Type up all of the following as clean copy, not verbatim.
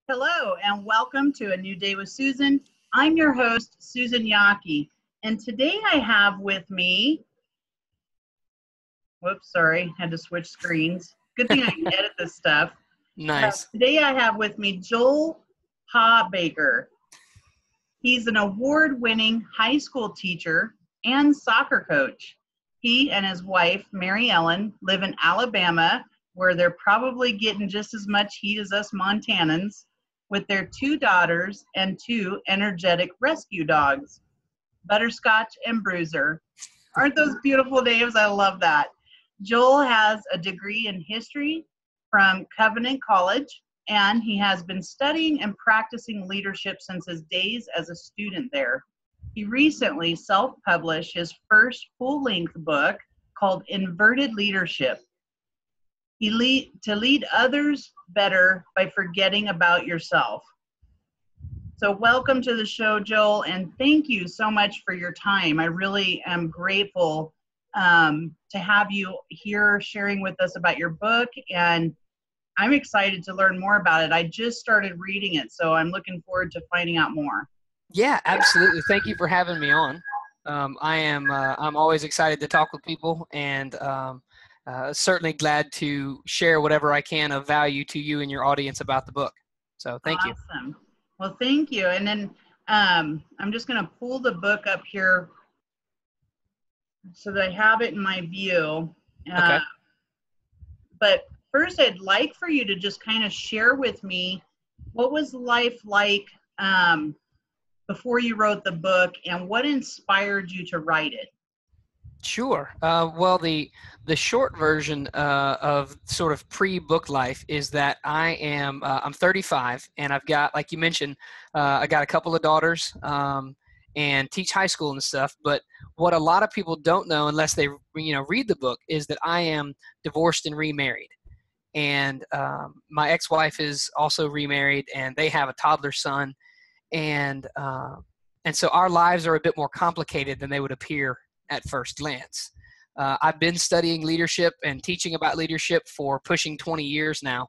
Hello, and welcome to A New Day with Susan. I'm your host, Susan Yockey, and today I have with me, whoops, sorry, had to switch screens. Good thing I can edit this stuff. Nice. Today I have with me Joel Hawbaker. He's an award-winning high school teacher and soccer coach. He and his wife, Maryellyn, live in Alabama, where they're probably getting just as much heat as us Montanans, with their 2 daughters and 2 energetic rescue dogs, Butterscotch and Bruiser. Aren't those beautiful names? I love that. Joel has a degree in history from Covenant College, and he has been studying and practicing leadership since his days as a student there. He recently self-published his first full-length book called Inverted Leadership. To lead others better by forgetting about yourself. So welcome to the show, Joel, and thank you so much for your time. I really am grateful to have you here sharing with us about your book, and I'm excited to learn more about it. I just started reading it, so I'm looking forward to finding out more. Yeah, absolutely. Thank you for having me on. I'm always excited to talk with people, and certainly glad to share whatever I can of value to you and your audience about the book. So thank you. Awesome. Well, thank you. And then I'm just going to pull the book up here so that I have it in my view. Okay. But first, I'd like for you to just kind of share with me, what was life like before you wrote the book, and what inspired you to write it? Sure. Well, the short version of sort of pre-book life is that I'm 35, and I've got, like you mentioned, I got a couple of daughters and teach high school and stuff. But what a lot of people don't know, unless they read the book, is that I am divorced and remarried, and my ex-wife is also remarried, and they have a toddler son, and so our lives are a bit more complicated than they would appear at first glance. I've been studying leadership and teaching about leadership for pushing 20 years now.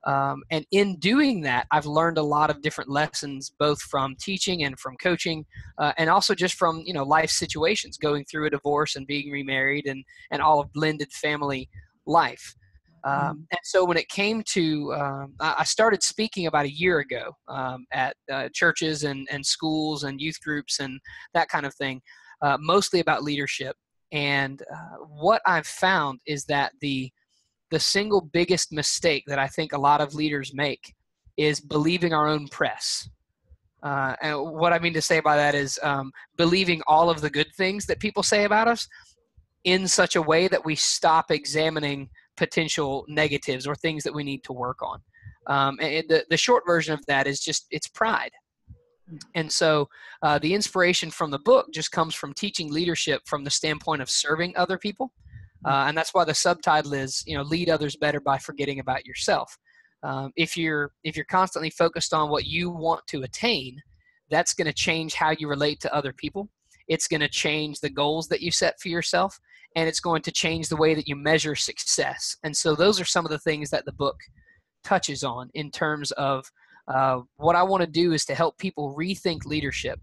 And in doing that, I've learned a lot of different lessons, both from teaching and from coaching, and also just from, life situations, going through a divorce and being remarried and all of blended family life. And so when it came to, I started speaking about a year ago at churches and schools and youth groups and that kind of thing. Mostly about leadership. And what I've found is that the single biggest mistake that I think a lot of leaders make is believing our own press. And what I mean to say by that is believing all of the good things that people say about us in such a way that we stop examining potential negatives or things that we need to work on. And the short version of that is just, it's pride. And so the inspiration from the book just comes from teaching leadership from the standpoint of serving other people. And that's why the subtitle is, lead others better by forgetting about yourself. If you're constantly focused on what you want to attain, that's going to change how you relate to other people. It's going to change the goals that you set for yourself, and it's going to change the way that you measure success. And so those are some of the things that the book touches on in terms of what I want to do is to help people rethink leadership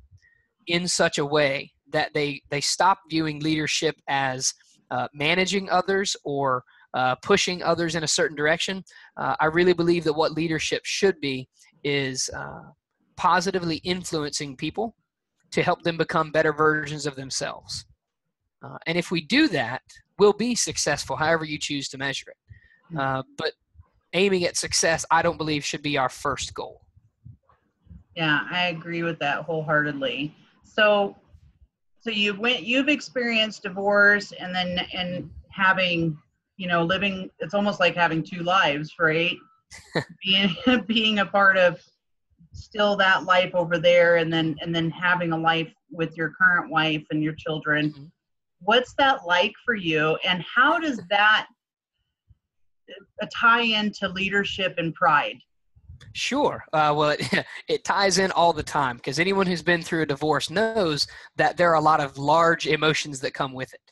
in such a way that they stop viewing leadership as managing others or pushing others in a certain direction. I really believe that what leadership should be is positively influencing people to help them become better versions of themselves. And if we do that, we'll be successful, however you choose to measure it. But aiming at success, I don't believe, should be our first goal. Yeah, I agree with that wholeheartedly. So you've experienced divorce and having, living, it's almost like having 2 lives, right? being a part of still that life over there, and then having a life with your current wife and your children. Mm-hmm. What's that like for you, and how does that tie into leadership and pride? Sure. Well, it ties in all the time, because anyone who's been through a divorce knows that there are a lot of large emotions that come with it.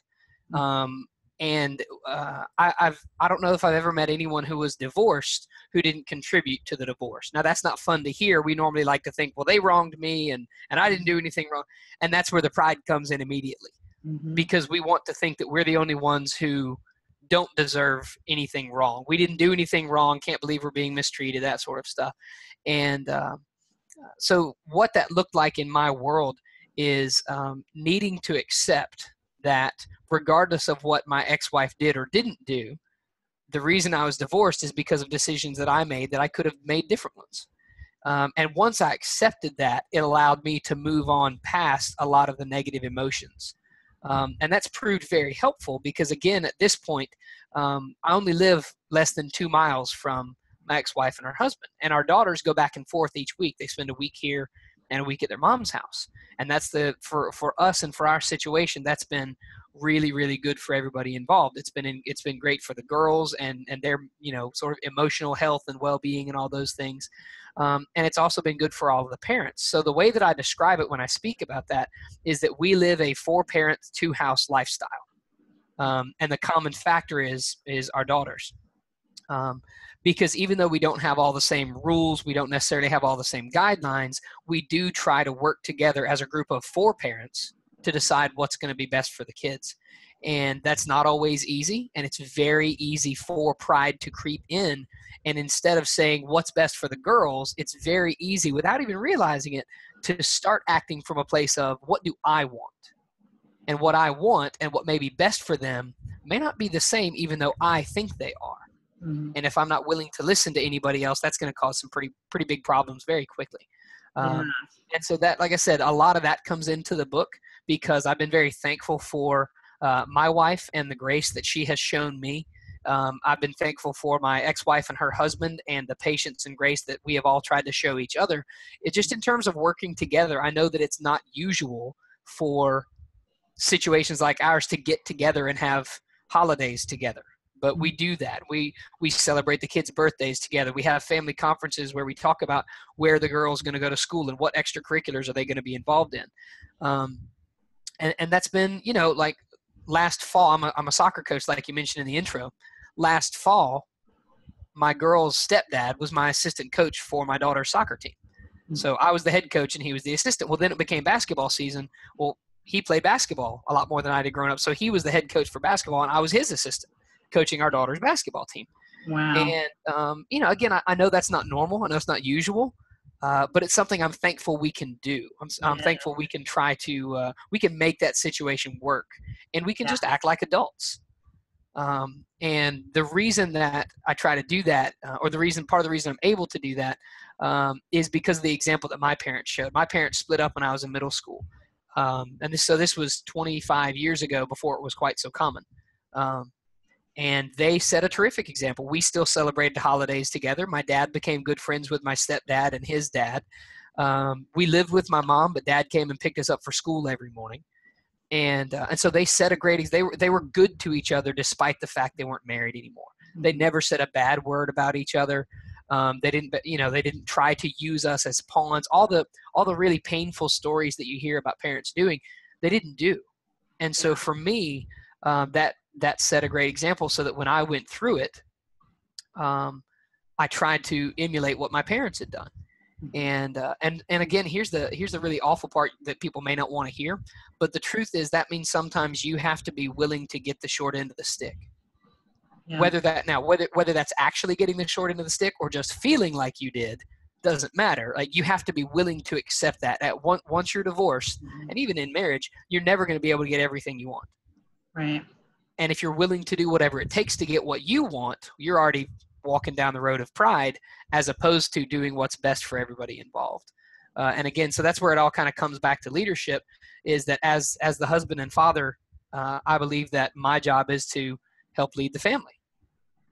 And I don't know if I've ever met anyone who was divorced who didn't contribute to the divorce. Now, that's not fun to hear. We normally like to think, well, they wronged me and I didn't do anything wrong. And that's where the pride comes in immediately, because we want to think that we're the only ones who don't deserve anything wrong. We didn't do anything wrong. Can't believe we're being mistreated, that sort of stuff. And so what that looked like in my world is needing to accept that regardless of what my ex-wife did or didn't do, the reason I was divorced is because of decisions that I made that I could have made different ones. And once I accepted that, it allowed me to move on past a lot of the negative emotions. And that's proved very helpful because, again, at this point, I only live less than 2 miles from my ex-wife and her husband. And our daughters go back and forth each week. They spend a week here and a week at their mom's house. And that's for us and for our situation, that's been really, really good for everybody involved. It's been great for the girls and their, sort of emotional health and well-being and all those things. And it's also been good for all of the parents. So the way that I describe it when I speak about that is that we live a 4-parent, 2-house lifestyle. And the common factor is our daughters. Because even though we don't have all the same rules, we don't necessarily have all the same guidelines, we do try to work together as a group of 4 parents to decide what's going to be best for the kids. And that's not always easy, and it's very easy for pride to creep in. And instead of saying what's best for the girls, it's very easy, without even realizing it, to start acting from a place of what do I want? And what I want and what may be best for them may not be the same, even though I think they are. And if I'm not willing to listen to anybody else, that's going to cause some pretty big problems very quickly. And so that, like I said, a lot of that comes into the book because I've been very thankful for my wife and the grace that she has shown me. I've been thankful for my ex-wife and her husband and the patience and grace that we have all tried to show each other. It just in terms of working together, I know that it's not usual for situations like ours to get together and have holidays together. But we do that. We celebrate the kids' birthdays together. We have family conferences where we talk about where the girl's going to go to school and what extracurriculars are they going to be involved in. And that's been, like last fall, I'm a soccer coach, like you mentioned in the intro. Last fall, my girl's stepdad was my assistant coach for my daughter's soccer team. So I was the head coach and he was the assistant. Well, then it became basketball season. Well, he played basketball a lot more than I did growing up. So he was the head coach for basketball and I was his assistant, coaching our daughter's basketball team. Wow. And, again, I know that's not normal. I know it's not usual, but it's something I'm thankful we can do. I'm thankful we can try to, we can make that situation work and we can just act like adults. And the reason that I try to do that, or part of the reason I'm able to do that, is because of the example that my parents showed. My parents split up when I was in middle school. So this was 25 years ago before it was quite so common. And they set a terrific example. We still celebrated holidays together. My dad became good friends with my stepdad and his dad. We lived with my mom, but dad came and picked us up for school every morning. And so they set a great – they were good to each other despite the fact they weren't married anymore. They never said a bad word about each other. They didn't try to use us as pawns. All the really painful stories that you hear about parents doing, they didn't do. And so for me, that set a great example so that when I went through it, I tried to emulate what my parents had done. And again, here's the really awful part that people may not want to hear, but the truth is that means sometimes you have to be willing to get the short end of the stick. Yeah. Whether that's actually getting the short end of the stick or just feeling like you did doesn't matter. Like you have to be willing to accept that once you're divorced, and even in marriage, you're never going to be able to get everything you want. Right. And if you're willing to do whatever it takes to get what you want, you're already walking down the road of pride as opposed to doing what's best for everybody involved. And again, so that's where it all kind of comes back to leadership, is that as the husband and father, I believe that my job is to help lead the family.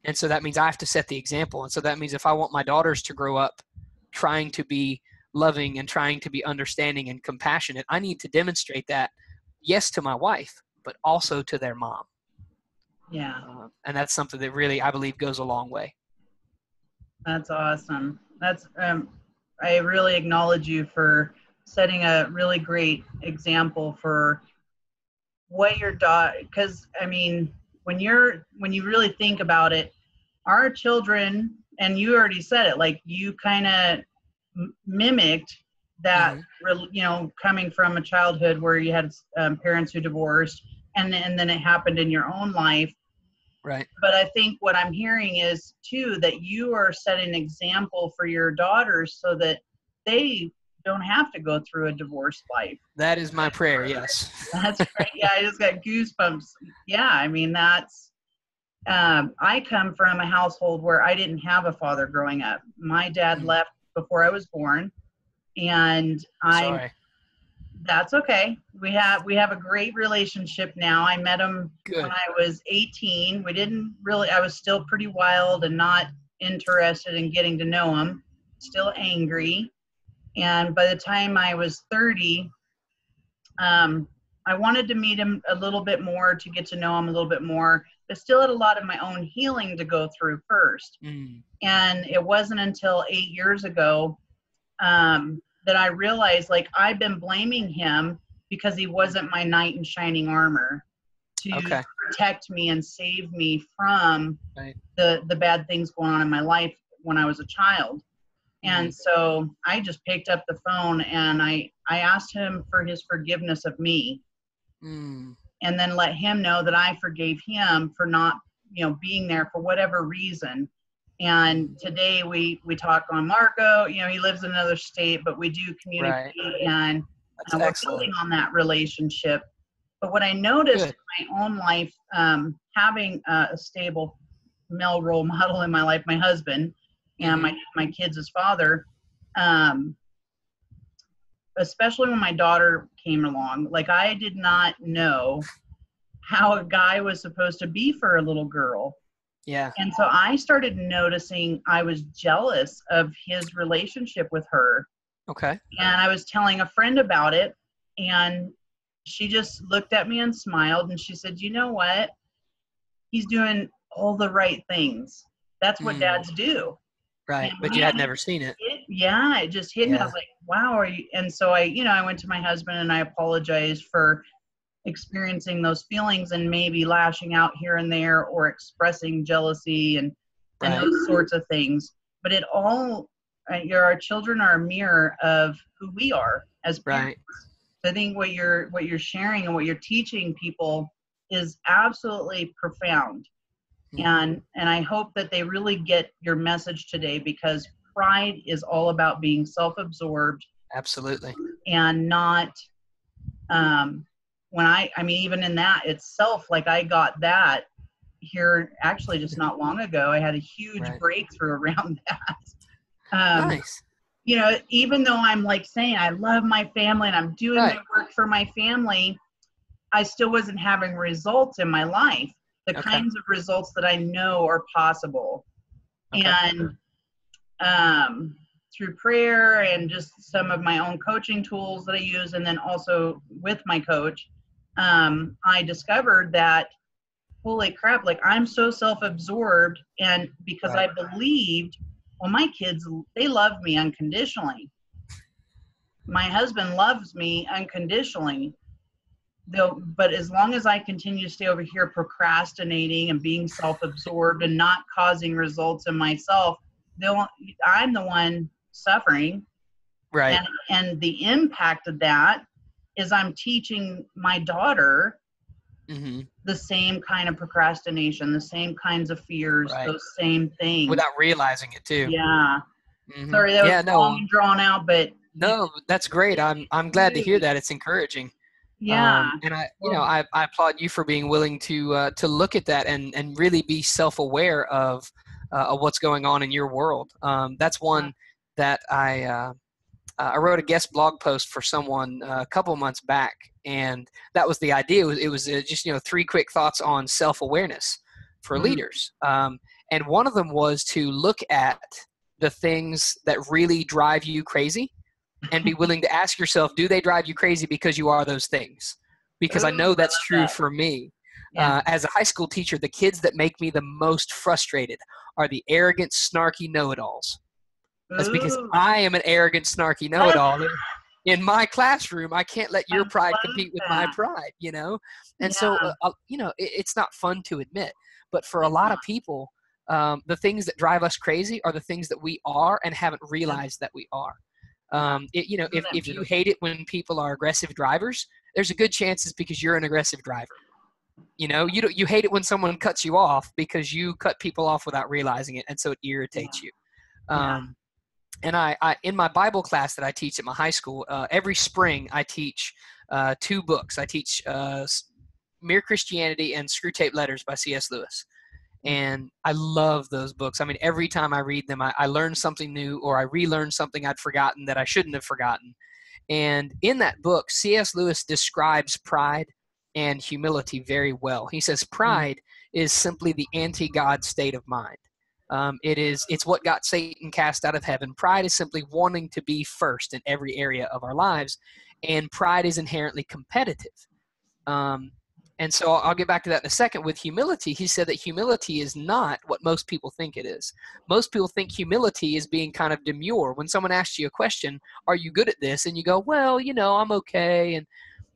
And so that means I have to set the example. And so that means if I want my daughters to grow up trying to be loving and trying to be understanding and compassionate, I need to demonstrate that, yes, to my wife, but also to their mom. Yeah. And that's something that really, I believe, goes a long way. That's awesome. That's I really acknowledge you for setting a really great example for what your daughter, because I mean, when you really think about it, our children, and you already said it, like you kind of mimicked that, coming from a childhood where you had parents who divorced, and then it happened in your own life. Right. But I think what I'm hearing is too that you are setting an example for your daughters so that they don't have to go through a divorce life. That is my prayer. Yes. That's great. Yeah, I just got goosebumps. Yeah, I mean that's. I come from a household where I didn't have a father growing up. My dad left before I was born, and Sorry. That's okay. We have a great relationship now. I met him when I was 18. I was still pretty wild and not interested in getting to know him, still angry. And by the time I was 30, I wanted to meet him a little bit more, to get to know him a little bit more, but still had a lot of my own healing to go through first. And it wasn't until 8 years ago that I realized, like, I've been blaming him because he wasn't my knight in shining armor to protect me and save me from the bad things going on in my life when I was a child. And so I just picked up the phone and I asked him for his forgiveness of me, and then let him know that I forgave him for not, being there for whatever reason. And today we talk on Marco. He lives in another state, but we do communicate, and we're building on that relationship. But what I noticed in my own life, having a stable male role model in my life, my husband, and my kids' father, especially when my daughter came along, like I did not know how a guy was supposed to be for a little girl. Yeah. And so I started noticing I was jealous of his relationship with her. Okay. And I was telling a friend about it, and she just looked at me and smiled, and she said, "You know what? He's doing all the right things. That's what dads do." Right. But you had never seen it. It just hit me. I was like, wow. Are you? And so I went to my husband and I apologized for experiencing those feelings and maybe lashing out here and there or expressing jealousy and those sorts of things. But it all, our children are a mirror of who we are as parents. So I think what you're sharing and what you're teaching people is absolutely profound. And I hope that they really get your message today, because pride is all about being self-absorbed. Absolutely. And not, even in that itself, like I got that here actually just not long ago. I had a huge breakthrough around that. Nice. Even though I'm like saying I love my family and I'm doing my work for my family, I still wasn't having results in my life. The kinds of results that I know are possible. And through prayer and just some of my own coaching tools that I use, and then also with my coach, I discovered that, holy crap, like I'm so self-absorbed, and because I believed, well, my kids, they love me unconditionally. My husband loves me unconditionally. But as long as I continue to stay over here procrastinating and being self-absorbed and not causing results in myself, I'm the one suffering. Right. And the impact of that is I'm teaching my daughter the same kind of procrastination, the same kinds of fears, those same things. Without realizing it too. Yeah. Sorry, that was long and drawn out, but no, that's great. I'm glad to hear that. It's encouraging. Yeah. And I applaud you for being willing to look at that and really be self-aware of what's going on in your world. That's one that I wrote a guest blog post for someone a couple months back, and that was the idea. It was just 3 quick thoughts on self-awareness for leaders, and one of them was to look at the things that really drive you crazy. And be willing to ask yourself, do they drive you crazy because you are those things? Because I know that's true for me. As a high school teacher, the kids that make me the most frustrated are the arrogant, snarky know-it-alls. That's because I am an arrogant, snarky know-it-all. in my classroom, I can't let I your pride love compete with my that. pride, And so, Yeah, it's not fun to admit, but for a it's lot not. of people, the things that drive us crazy are the things that we are and haven't Yep. realized that we are. Yeah. Isn't that If you beautiful? hate it when people are aggressive drivers, there's a good chance it's because you're an aggressive driver. You hate it when someone cuts you off because you cut people off without realizing it, and so it Yeah. irritates you. Yeah. And I in my Bible class that I teach at my high school, every spring I teach 2 books. I teach Mere Christianity and Screw Tape Letters by C.S. Lewis. And I love those books. I mean, every time I read them, I learn something new, or I relearn something I'd forgotten that I shouldn't have forgotten. And in that book, C.S. Lewis describes pride and humility very well. He says Mm. pride is simply the anti-God state of mind. It's what got Satan cast out of heaven. Pride is simply wanting to be first in every area of our lives, and pride is inherently competitive. Um, and so I'll get back to that in a second. With humility, he said that humility is not what most people think it is. Most people think humility is being kind of demure. When someone asks you a question, "Are you good at this?" and you go, "Well, I'm okay," and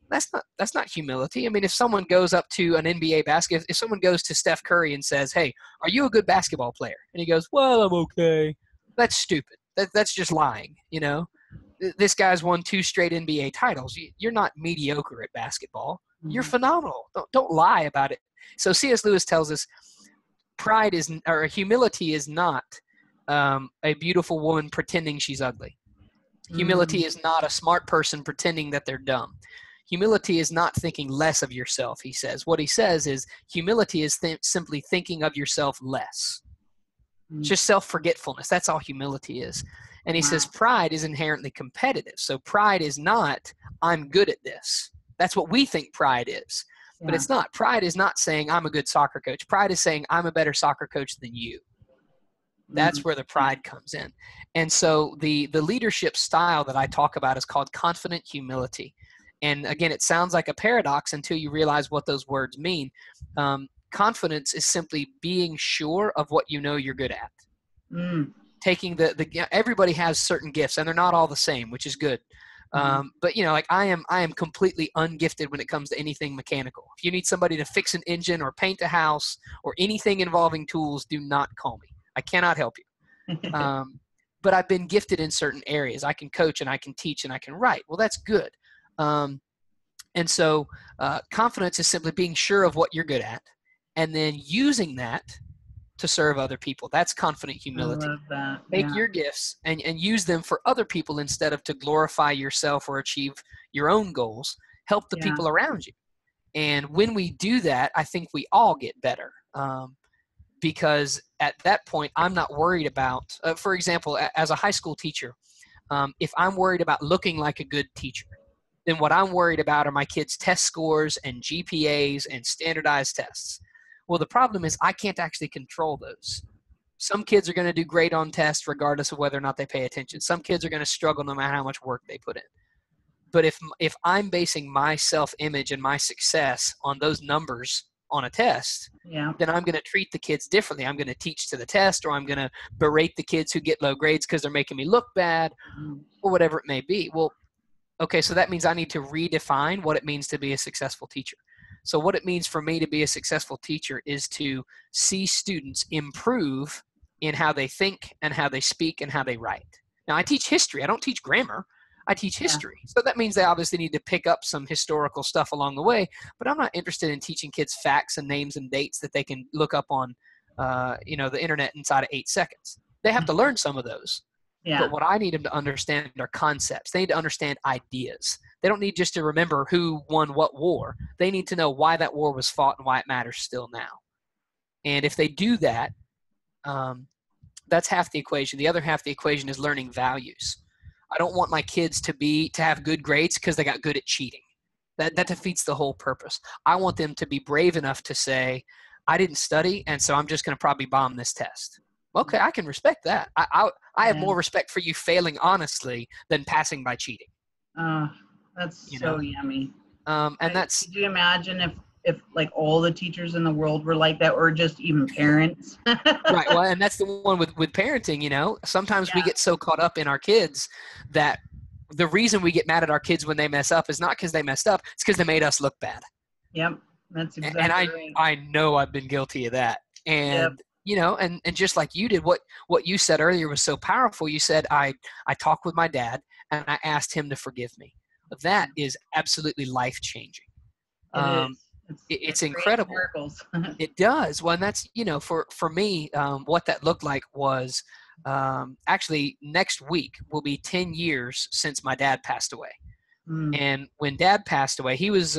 that's not humility. I mean, if someone goes up to an NBA basket, if someone goes to Steph Curry and says, "Hey, are you a good basketball player?" and he goes, "Well, I'm okay," that's stupid. That's just lying. This guy's won 2 straight NBA titles. You're not mediocre at basketball. You're Mhm. phenomenal. Don't lie about it. So C.S. Lewis tells us humility is not a beautiful woman pretending she's ugly. Humility Mm. is not a smart person pretending that they're dumb. Humility is not thinking less of yourself, he says. What he says is humility is simply thinking of yourself less. It's Mm. just self-forgetfulness. That's all humility is. And he says Wow. pride is inherently competitive. So pride is not, I'm good at this. That's what we think pride is. But Yeah. it's not. Pride is not saying I'm a good soccer coach. Pride is saying I'm a better soccer coach than you. Mm. That's where the Yeah. pride comes in. And so the leadership style that I talk about is called confident humility. And again, it sounds like a paradox until you realize what those words mean. Confidence is simply being sure of what you know you're good at. Mm. Taking everybody has certain gifts, and they're not all the same, which is good. Mhm. But like I am completely ungifted when it comes to anything mechanical. If you need somebody to fix an engine or paint a house or anything involving tools, do not call me. I cannot help you. But I've been gifted in certain areas. I can coach and I can teach and I can write. Well, that's good. And so confidence is simply being sure of what you're good at and then using that to serve other people. That's confident I humility. love that. Take Yeah. your gifts and use them for other people instead of to glorify yourself or achieve your own goals. Help the Yeah. people around you. And when we do that, I think we all get better. Because at that point, I'm not worried about, for example, as a high school teacher, if I'm worried about looking like a good teacher, then what I'm worried about are my kids' test scores and GPAs and standardized tests. Well, the problem is I can't actually control those. Some kids are going to do great on tests regardless of whether or not they pay attention. Some kids are going to struggle no matter how much work they put in. But if I'm basing my self-image and my success on those numbers on a test, Yeah. then I'm going to treat the kids differently. I'm going to teach to the test, or I'm going to berate the kids who get low grades because they're making me look bad, Mm. or whatever it may be. Well, okay, so that means I need to redefine what it means to be a successful teacher. So what it means for me to be a successful teacher is to see students improve in how they think and how they speak and how they write. Now, I teach history. I don't teach grammar. I teach Yeah. history. So that means they obviously need to pick up some historical stuff along the way, but I'm not interested in teaching kids facts and names and dates that they can look up on the internet inside of 8 seconds. They have to learn some of those. Yeah. But what I need them to understand are concepts. They need to understand ideas. They don't need just to remember who won what war. They need to know why that war was fought and why it matters still now. And if they do that, that's half the equation. The other half of the equation is learning values. I don't want my kids to have good grades because they got good at cheating. That defeats the whole purpose. I want them to be brave enough to say, I didn't study, and so I'm just going to probably bomb this test. Okay, I can respect that. I have Yeah. more respect for you failing honestly than passing by cheating. Oh, that's You so know, yummy. and that's Could you imagine if like all the teachers in the world were like that, or just even parents? right. Well, and that's the one with parenting. Sometimes we Yeah. get so caught up in our kids that the reason we get mad at our kids when they mess up is not because they messed up. It's because they made us look bad. Yep. That's exactly And right. I know I've been guilty of that. Yep. And, and just like you did, what you said earlier was so powerful. You said, I talked with my dad and I asked him to forgive me. That is absolutely life-changing. It is. It's it incredible. Miracles. It does. Well, and that's, for me, what that looked like was actually next week will be 10 years since my dad passed away. And when Dad passed away, he was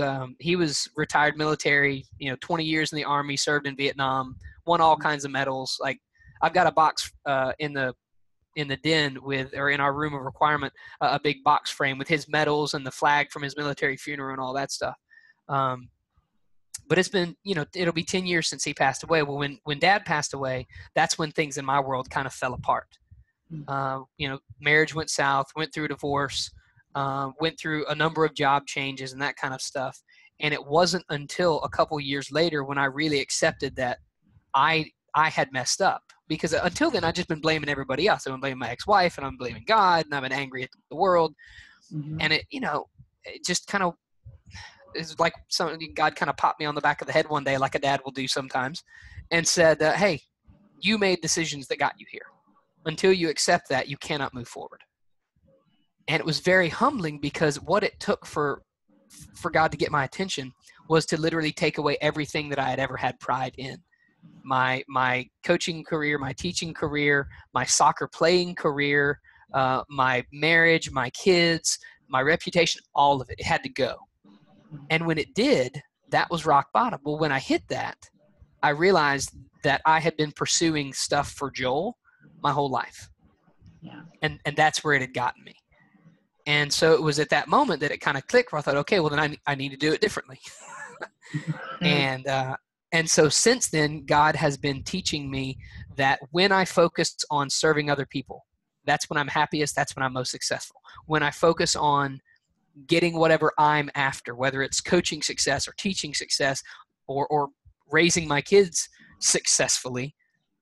retired military, 20 years in the Army, served in Vietnam, won all kinds of medals. Like, I've got a box in the den in our room of requirement, a big box frame with his medals and the flag from his military funeral and all that stuff. But it's been, it'll be 10 years since he passed away. Well, when Dad passed away, that's when things in my world kind of fell apart. Marriage went south, went through a divorce. Went through a number of job changes and that kind of stuff. And it wasn't until a couple years later when I really accepted that I had messed up. Because until then, I'd just been blaming everybody else. I've been blaming my ex-wife, and I'm blaming God, and I've been angry at the world. And it just kind of is like God kind of popped me on the back of the head one day, like a dad will do sometimes, and said, hey, you made decisions that got you here. Until you accept that, you cannot move forward. And it was very humbling because what it took for God to get my attention was to literally take away everything that I had ever had pride in. My coaching career, my teaching career, my soccer playing career, my marriage, my kids, my reputation, all of it. It had to go. And when it did, that was rock bottom. Well, when I hit that, I realized that I had been pursuing stuff for Joel my whole life. Yeah. And that's where it had gotten me. And so it was at that moment that it kind of clicked where I thought, okay, well then I need to do it differently. And so since then, God has been teaching me that when I focus on serving other people, that's when I'm happiest. That's when I'm most successful. When I focus on getting whatever I'm after, whether it's coaching success or teaching success or raising my kids successfully,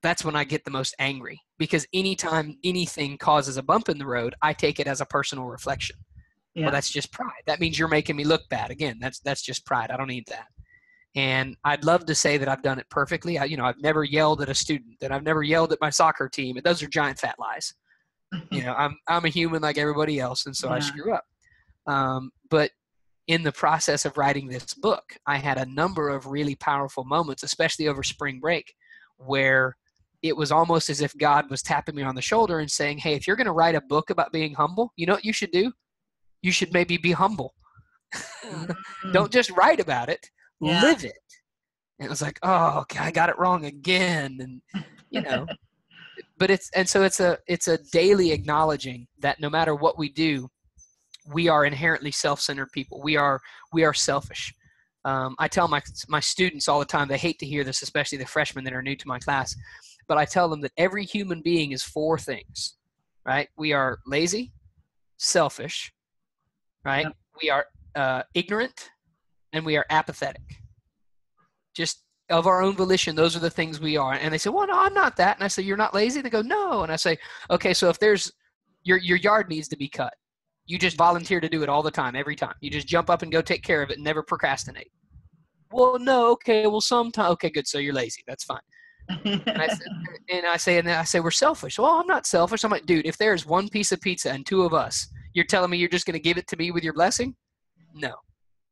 that's when I get the most angry. Because anytime anything causes a bump in the road, I take it as a personal reflection. Yeah. Well, that's just pride. That means you're making me look bad. Again, that's just pride. I don't need that. And I'd love to say that I've done it perfectly. I've never yelled at a student, and I've never yelled at my soccer team. Those are giant fat lies. I'm a human like everybody else, and so I screw up. But in the process of writing this book, I had a number of really powerful moments, especially over spring break, where it was almost as if God was tapping me on the shoulder and saying, hey, if you're going to write a book about being humble, you know what you should do? You should maybe be humble. Don't just write about it, live it. And it was like, oh, okay, I got it wrong again. And, but it's a daily acknowledging that no matter what we do, we are inherently self-centered people. We are selfish. I tell my students all the time, they hate to hear this, especially the freshmen that are new to my class, but I tell them that every human being is 4 things, right? We are lazy, selfish, right? Yep. We are ignorant, and we are apathetic. Just of our own volition, those are the things we are. And they say, well, no, I'm not that. And I say, you're not lazy? They go, no. And I say, okay, so if there's your yard needs to be cut. You just volunteer to do it all the time, every time. You just jump up and go take care of it and never procrastinate. Well, no, okay, well, sometimes. Okay, good, so you're lazy. That's fine. And I say, we're selfish. Well, I'm not selfish. I'm like, dude, if there's one piece of pizza and 2 of us, you're telling me you're just going to give it to me with your blessing? No.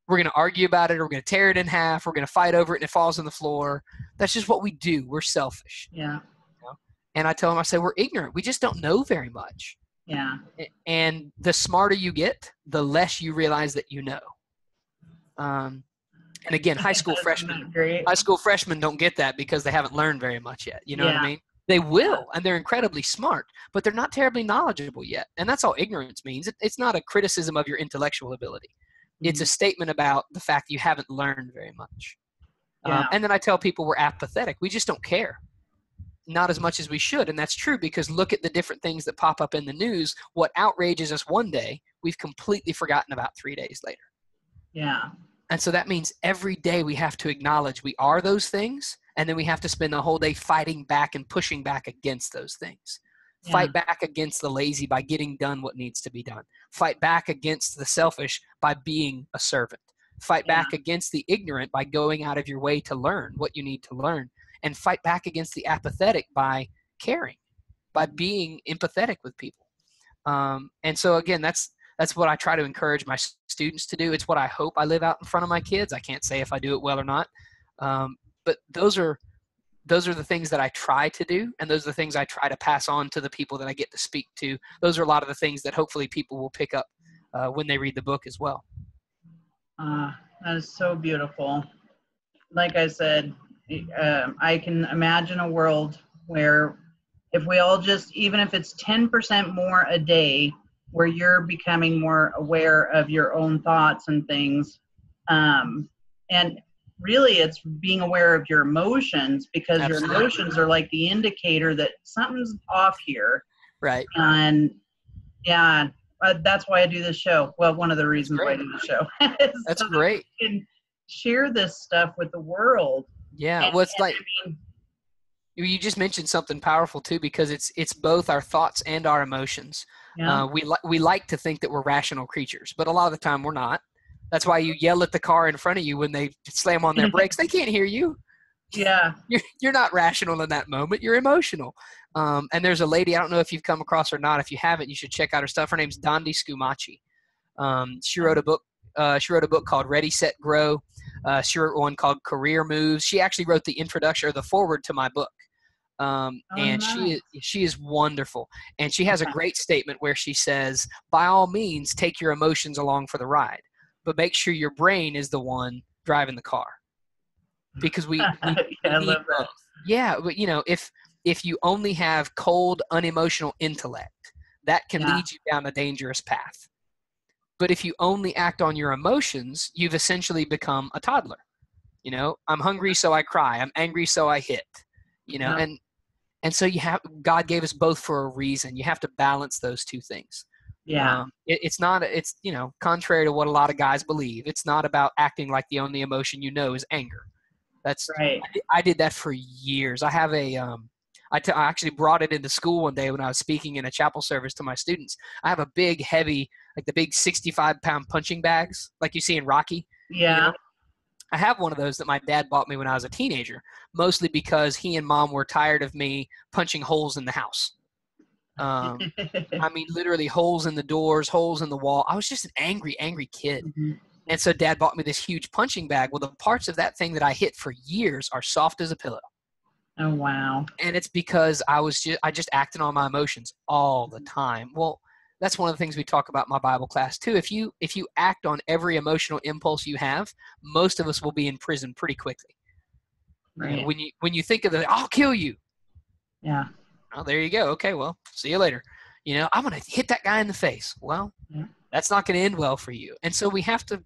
We're going to argue about it, or we're going to tear it in half. We're going to fight over it, and it falls on the floor. That's just what we do. We're selfish. Yeah. And I tell them, I say, we're ignorant. We just don't know very much. Yeah. And the smarter you get, the less you realize that you know. And again, high school freshmen don't get that because they haven't learned very much yet. You know what I mean? They will, and they're incredibly smart, but they're not terribly knowledgeable yet. And that's all ignorance means. It's not a criticism of your intellectual ability. Mm-hmm. It's a statement about the fact that you haven't learned very much. Yeah. And then I tell people we're apathetic. We just don't care. Not as much as we should. And that's true because look at the different things that pop up in the news. What outrages us one day, we've completely forgotten about 3 days later. Yeah. And so that means every day we have to acknowledge we are those things. And then we have to spend the whole day fighting back and pushing back against those things. Fight back against the lazy by getting done what needs to be done. Fight back against the selfish by being a servant. Fight back against the ignorant by going out of your way to learn what you need to learn. And fight back against the apathetic by caring, by being empathetic with people. And so, again, that's what I try to encourage my students to do. It's what I hope I live out in front of my kids. I can't say if I do it well or not. But those are the things that I try to do, and those are the things I try to pass on to the people that I get to speak to. Those are a lot of the things that hopefully people will pick up when they read the book as well. That is so beautiful. Like I said, I can imagine a world where if we all just, even if it's 10% more a day, where you're becoming more aware of your own thoughts and things, and really it's being aware of your emotions, because Absolutely. Your emotions are like the indicator that something's off here. Right. And yeah, that's why I do this show. Well, one of the reasons why I do the show. That's so great. That we can share this stuff with the world. Yeah. Well, it's like, I mean, you just mentioned something powerful too, because it's both our thoughts and our emotions. Yeah. We like to think that we're rational creatures, but a lot of the time we're not. That's why you yell at the car in front of you when they slam on their brakes. They can't hear you. Yeah. You're not rational in that moment. You're emotional. And there's a lady, I don't know if you've come across her or not. If you haven't, you should check out her stuff. Her name's Dondi Scumaci. She wrote a book called Ready, Set, Grow. She wrote one called Career Moves. She actually wrote the introduction or the foreword to my book. And nice. she is wonderful. And she has a great statement where she says, by all means, take your emotions along for the ride, but make sure your brain is the one driving the car. Because we yeah, I love that. Yeah, but if you only have cold, unemotional intellect, that can lead you down a dangerous path. But if you only act on your emotions, you've essentially become a toddler. I'm hungry, so I cry. I'm angry, so I hit. And so God gave us both for a reason. You have to balance those two things. Yeah. It's contrary to what a lot of guys believe. It's not about acting like the only emotion is anger. That's right. I did that for years. I have I actually brought it into school one day when I was speaking in a chapel service to my students. I have a big, heavy, like the big 65-pound punching bags like you see in Rocky. Yeah. I have one of those that my dad bought me when I was a teenager, mostly because he and mom were tired of me punching holes in the house. I mean, literally holes in the doors, holes in the wall. I was just an angry, angry kid. Mm-hmm. And so dad bought me this huge punching bag. Well, the parts of that thing that I hit for years are soft as a pillow. Oh, wow. And it's because I just acted on my emotions all the time. Well, that's one of the things we talk about in my Bible class too. If you act on every emotional impulse you have, most of us will be in prison pretty quickly. Right. When you think of I'll kill you. Yeah. Oh, there you go. Okay, well, see you later. I'm going to hit that guy in the face. Well, that's not going to end well for you. And so we have to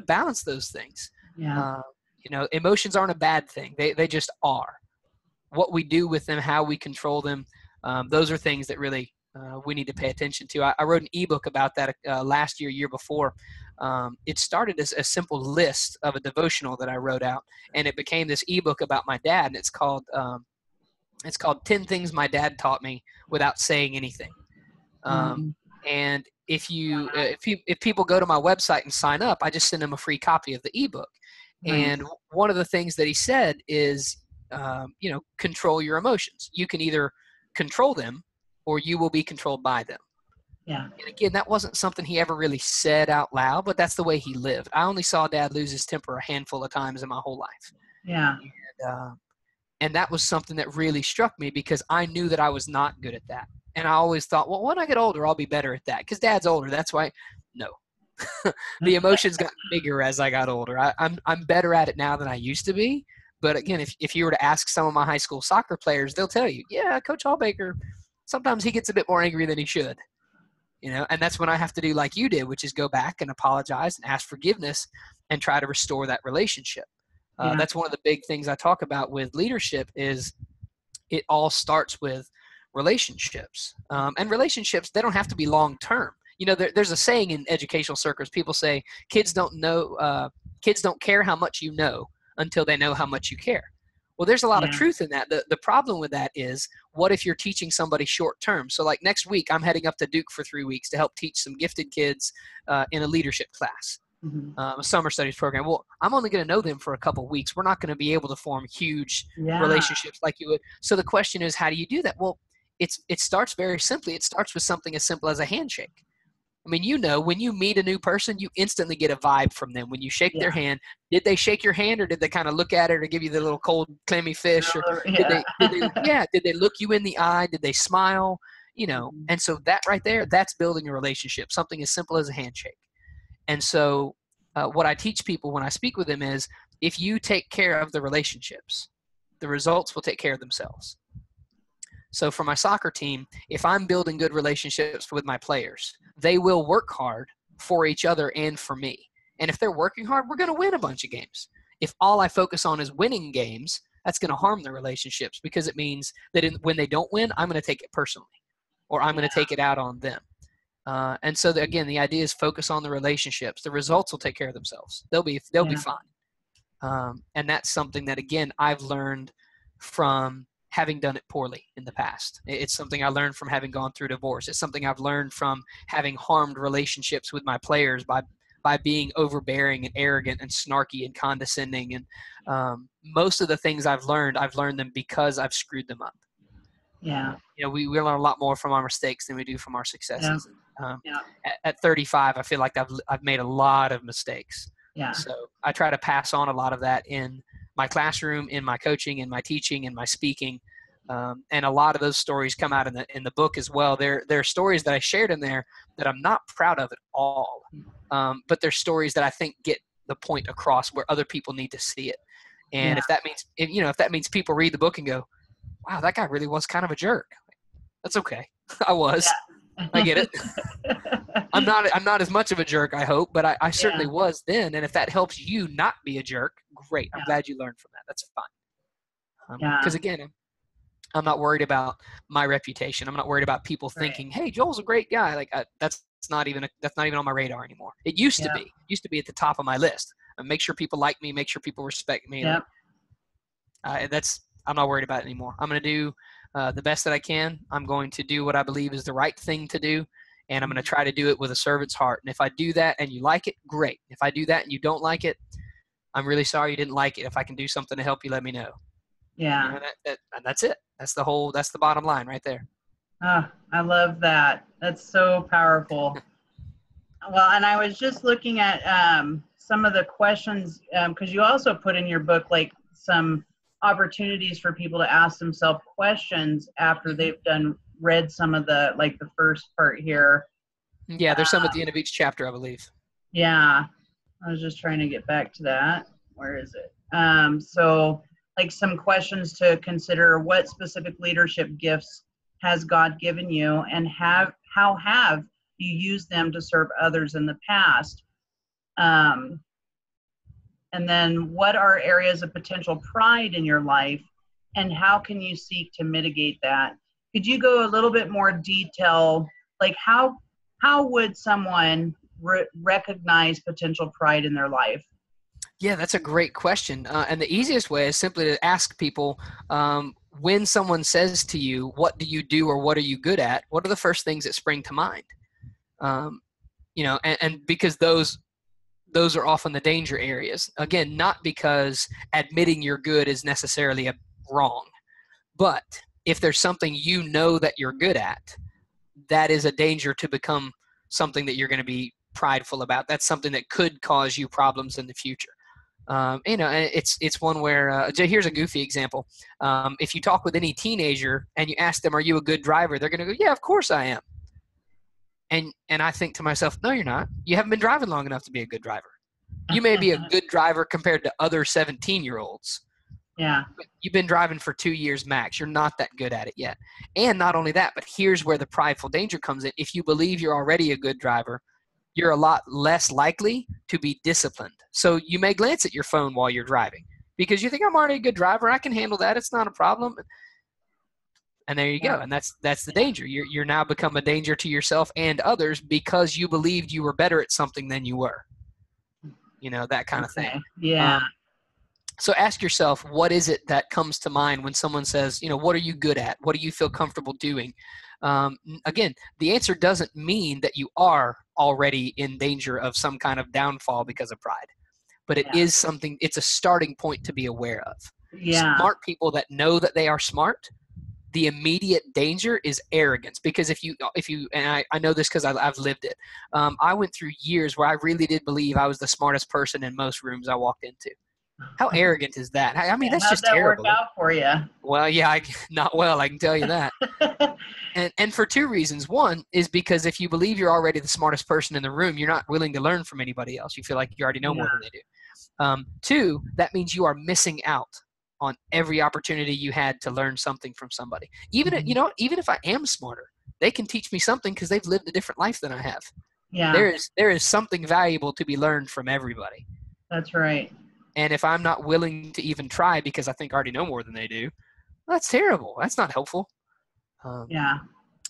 balance those things. Yeah. Emotions aren't a bad thing. They just are. What we do with them, how we control them, those are things that really we need to pay attention to. I wrote an ebook about that last year before. It started as a simple list of a devotional that I wrote out, and it became this ebook about my dad, and it's called 10 Things My Dad Taught Me Without Saying Anything. And if people go to my website and sign up, I just send them a free copy of the ebook. Nice. And one of the things that he said is, control your emotions. You can either control them or you will be controlled by them. Yeah. And again, that wasn't something he ever really said out loud, but that's the way he lived. I only saw dad lose his temper a handful of times in my whole life. Yeah. And that was something that really struck me because I knew that I was not good at that. And I always thought, well, when I get older, I'll be better at that because dad's older. That's why. No. The emotions got bigger as I got older. I'm better at it now than I used to be. But again, if you were to ask some of my high school soccer players, they'll tell you, yeah, Coach Hawbaker, sometimes he gets a bit more angry than he should. And that's when I have to do like you did, which is go back and apologize and ask forgiveness and try to restore that relationship. That's one of the big things I talk about with leadership is it all starts with relationships. And relationships, they don't have to be long-term. There's a saying in educational circles. People say kids don't care how much you know until they know how much you care. Well, there's a lot of Yeah. truth in that. The problem with that is, what if you're teaching somebody short term? So like next week, I'm heading up to Duke for 3 weeks to help teach some gifted kids in a leadership class, Mm-hmm. a summer studies program. Well, I'm only going to know them for a couple of weeks. We're not going to be able to form huge Yeah. relationships like you would. So the question is, how do you do that? Well, it starts very simply. It starts with something as simple as a handshake. I mean, when you meet a new person, you instantly get a vibe from them. When you shake their Yeah. hand, did they shake your hand, or did they kind of look at it or give you the little cold, clammy fish? Or Yeah. did they look you in the eye? Did they smile? Mhm. And so that right there, that's building a relationship, something as simple as a handshake. And so what I teach people when I speak with them is, if you take care of the relationships, the results will take care of themselves. So for my soccer team, if I'm building good relationships with my players, they will work hard for each other and for me. And if they're working hard, we're going to win a bunch of games. If all I focus on is winning games, that's going to harm the relationships, because it means that when they don't win, I'm going to take it personally, or I'm going to take it out on them. And so again, the idea is focus on the relationships. The results will take care of themselves. They'll be fine. And that's something that, again, I've learned from having done it poorly in the past. It's something I learned from having gone through divorce. It's something I've learned from having harmed relationships with my players by being overbearing and arrogant and snarky and condescending. And most of the things I've learned them because I've screwed them up. Yeah. We learn a lot more from our mistakes than we do from our Yeah. successes. Yeah. At 35, I feel like I've made a lot of mistakes. Yeah. So I try to pass on a lot of that in my classroom, in my coaching, in my teaching, in my speaking. And a lot of those stories come out in the book as well. There are stories that I shared in there that I'm not proud of at all. But they're stories that I think get the point across where other people need to see it. And if that means people read the book and go, wow, that guy really was kind of a jerk, that's okay. I was. Yeah. I get it. I'm not as much of a jerk, I hope, but I certainly was then. And if that helps you not be a jerk, great. I'm glad you learned from that. That's fine. Because again, I'm not worried about my reputation. I'm not worried about people thinking, "Hey, Joel's a great guy." Like that's not even on my radar anymore. It used to be. It used to be at the top of my list. Make sure people like me. Make sure people respect me. Yeah. I'm not worried about it anymore. I'm going to do the best that I can. I'm going to do what I believe is the right thing to do, and I'm going to try to do it with a servant's heart. And if I do that and you like it, great. If I do that and you don't like it, I'm really sorry you didn't like it. If I can do something to help you, let me know. Yeah. And that's it. That's the bottom line right there. Oh, I love that. That's so powerful. Well, and I was just looking at some of the questions, because you also put in your book like some opportunities for people to ask themselves questions after they've read some of the first part here. Yeah, there's some at the end of each chapter, I believe. Yeah, I was just trying to get back to that. Where is it? So like some questions to consider: what specific leadership gifts has God given you, and how have you used them to serve others in the past? And then what are areas of potential pride in your life, and how can you seek to mitigate that? Could you go a little bit more detail, like how would someone recognize potential pride in their life? Yeah, that's a great question. And the easiest way is simply to ask people, when someone says to you, what do you do or what are you good at? What are the first things that spring to mind? And because those are often the danger areas. Again, not because admitting you're good is necessarily wrong, but if there's something that you're good at, that is a danger to become something that you're going to be prideful about. That's something that could cause you problems in the future. It's one where here's a goofy example. If you talk with any teenager and you ask them, "Are you a good driver?" They're going to go, "Yeah, of course I am." And I think to myself, no, you're not. You haven't been driving long enough to be a good driver. You may be a good driver compared to other 17-year-olds. Yeah. You've been driving for 2 years max. You're not that good at it yet. And not only that, but here's where the prideful danger comes in. If you believe you're already a good driver, you're a lot less likely to be disciplined. So you may glance at your phone while you're driving because you think, I'm already a good driver. I can handle that. It's not a problem. And there you go. And that's the danger. You're now become a danger to yourself and others because you believed you were better at something than you were. That kind of thing. Yeah. So ask yourself, what is it that comes to mind when someone says, what are you good at? What do you feel comfortable doing? Again, the answer doesn't mean that you are already in danger of some kind of downfall because of pride, but it is something, it's a starting point to be aware of. Yeah. Smart people that know that they are smart, the immediate danger is arrogance. Because if you, and I know this because I've lived it. I went through years where I really did believe I was the smartest person in most rooms I walked into. How arrogant is that? I mean, that's how'd just that terrible. work out for you? Well, yeah, not well, I can tell you that. And for two reasons. One is because if you believe you're already the smartest person in the room, you're not willing to learn from anybody else. You feel like you already know more than they do. Two, that means you are missing out on every opportunity you had to learn something from somebody. Even if I am smarter, they can teach me something because they've lived a different life than I have. Yeah. There is something valuable to be learned from everybody. That's right. And if I'm not willing to even try because I think I already know more than they do, that's terrible. That's not helpful. Yeah.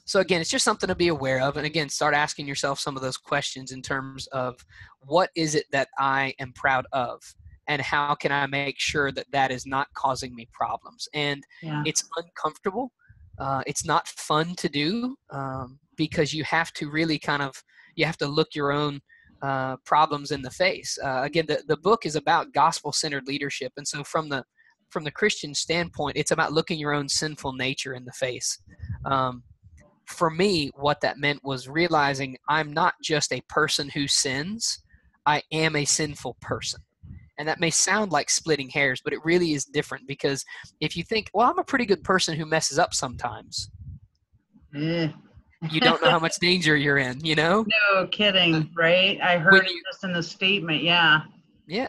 So again, it's just something to be aware of. And again, start asking yourself some of those questions in terms of what is it that I am proud of? And how can I make sure that that is not causing me problems? And it's uncomfortable. It's not fun to do because you have to really you have to look your own problems in the face. Again, the book is about gospel-centered leadership. And so from the Christian standpoint, it's about looking your own sinful nature in the face. For me, what that meant was realizing I'm not just a person who sins. I am a sinful person. And that may sound like splitting hairs, but it really is different, because if you think, well, I'm a pretty good person who messes up sometimes, you don't know how much danger you're in, No kidding, right? I heard it just in the statement, Yeah,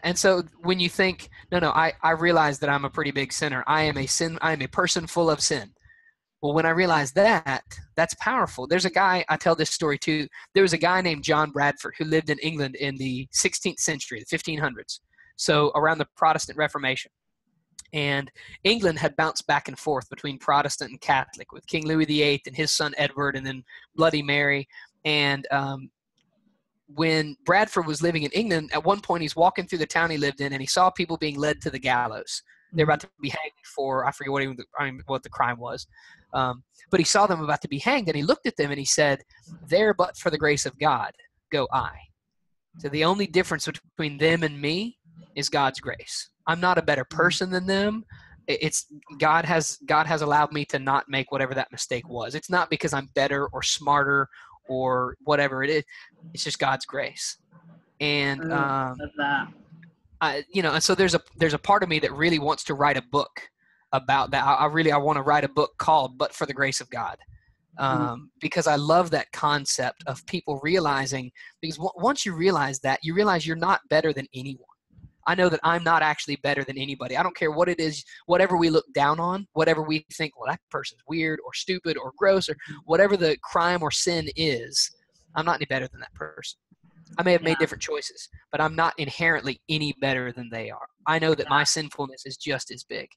and so when you think, no, I realize that I'm a pretty big sinner. I am a person full of sin. Well, when I realized that, that's powerful. There's a guy, I tell this story too. There was a guy named John Bradford who lived in England in the 16th century, the 1500s. So around the Protestant Reformation. And England had bounced back and forth between Protestant and Catholic, with King Louis VIII and his son Edward, and then Bloody Mary. And when Bradford was living in England, at one point he's walking through the town he lived in, and he saw people being led to the gallows. They're about to be hanged for, I forget what the crime was. But he saw them about to be hanged, and he looked at them and he said, "There, but for the grace of God, go I." So the only difference between them and me is God's grace. I'm not a better person than them. It's God has allowed me to not make whatever that mistake was. It's not because I'm better or smarter or whatever it is. It's just God's grace. And and so there's a part of me that really wants to write a book about that. I want to write a book called "But for the Grace of God," because I love that concept of people realizing, because once you realize that, you realize you're not better than anyone. I know that I'm not actually better than anybody. I don't care what it is, whatever we look down on, whatever we think, well, that person's weird or stupid or gross, or whatever the crime or sin is, I'm not any better than that person. I may have made different choices, but I'm not inherently any better than they are. I know that my sinfulness is just as big.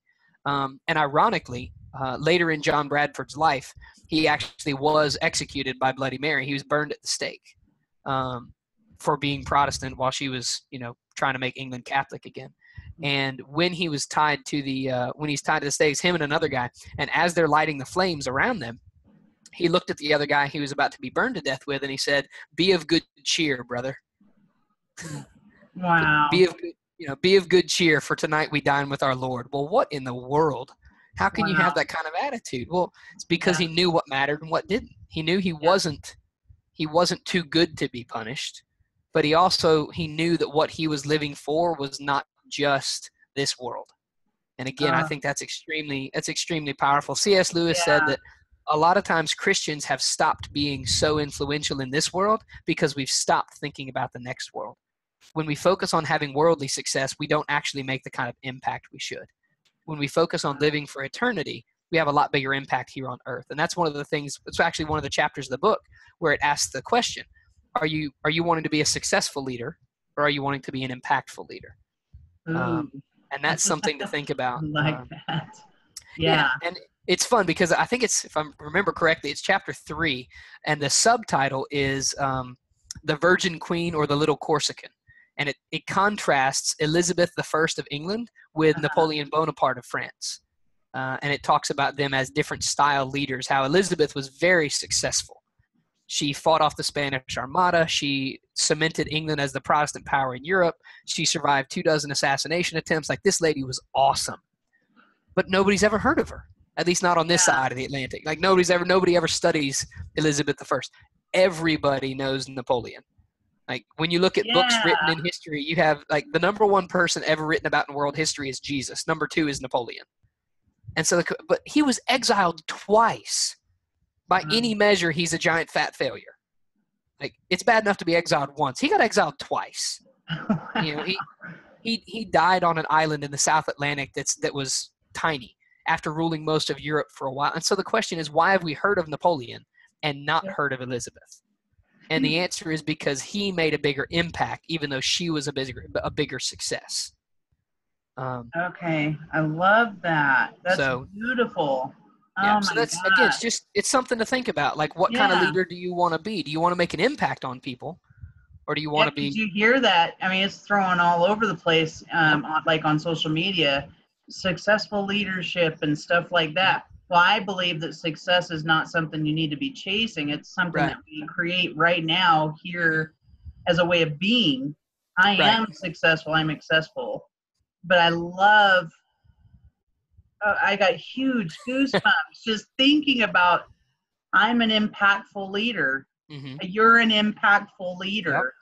And ironically, later in John Bradford's life, he actually was executed by Bloody Mary. He was burned at the stake for being Protestant while she was, trying to make England Catholic again. And when he was tied to the stakes, him and another guy, and as they're lighting the flames around them, he looked at the other guy he was about to be burned to death with, and he said, "Be of good cheer, brother." Wow. Be of good cheer, for tonight we dine with our Lord. Well, what in the world? How can you have that kind of attitude? Well, it's because he knew what mattered and what didn't. He knew he wasn't too good to be punished, but he knew that what he was living for was not just this world. And again, I think that's extremely powerful. C.S. Lewis said that a lot of times Christians have stopped being so influential in this world because we've stopped thinking about the next world. When we focus on having worldly success, we don't actually make the kind of impact we should. When we focus on living for eternity, we have a lot bigger impact here on earth. And that's one of the things, it's actually one of the chapters of the book where it asks the question, are you wanting to be a successful leader, or are you wanting to be an impactful leader? And that's something to think about. That. Yeah. And it's fun because I think if I remember correctly, it's chapter 3, and the subtitle is The Virgin Queen or the Little Corsican. And it contrasts Elizabeth I of England with Napoleon Bonaparte of France. And it talks about them as different style leaders, how Elizabeth was very successful. She fought off the Spanish Armada. She cemented England as the Protestant power in Europe. She survived 24 assassination attempts. Like, this lady was awesome. But nobody's ever heard of her, at least not on this side of the Atlantic. Like, nobody ever studies Elizabeth I. Everybody knows Napoleon. Like, when you look at books written in history, you have, like, the number one person ever written about in world history is Jesus. Number 2 is Napoleon. And so, but he was exiled twice. By any measure, he's a giant fat failure. Like, it's bad enough to be exiled once. He got exiled twice. You know, he died on an island in the South Atlantic that was tiny after ruling most of Europe for a while. And so the question is, why have we heard of Napoleon and not heard of Elizabeth? And the answer is because he made a bigger impact, even though she was a bigger success. Okay, I love that. That's beautiful. Yeah, so that's, again, it's something to think about. Like, what kind of leader do you want to be? Do you want to make an impact on people, or do you want to be? Did you hear that? I mean, it's thrown all over the place, on social media, successful leadership and stuff like that. Well, I believe that success is not something you need to be chasing. It's something that we create right now here as a way of being. I am successful. I'm successful. But I love, I got huge goosebumps just thinking about, I'm an impactful leader. You're an impactful leader.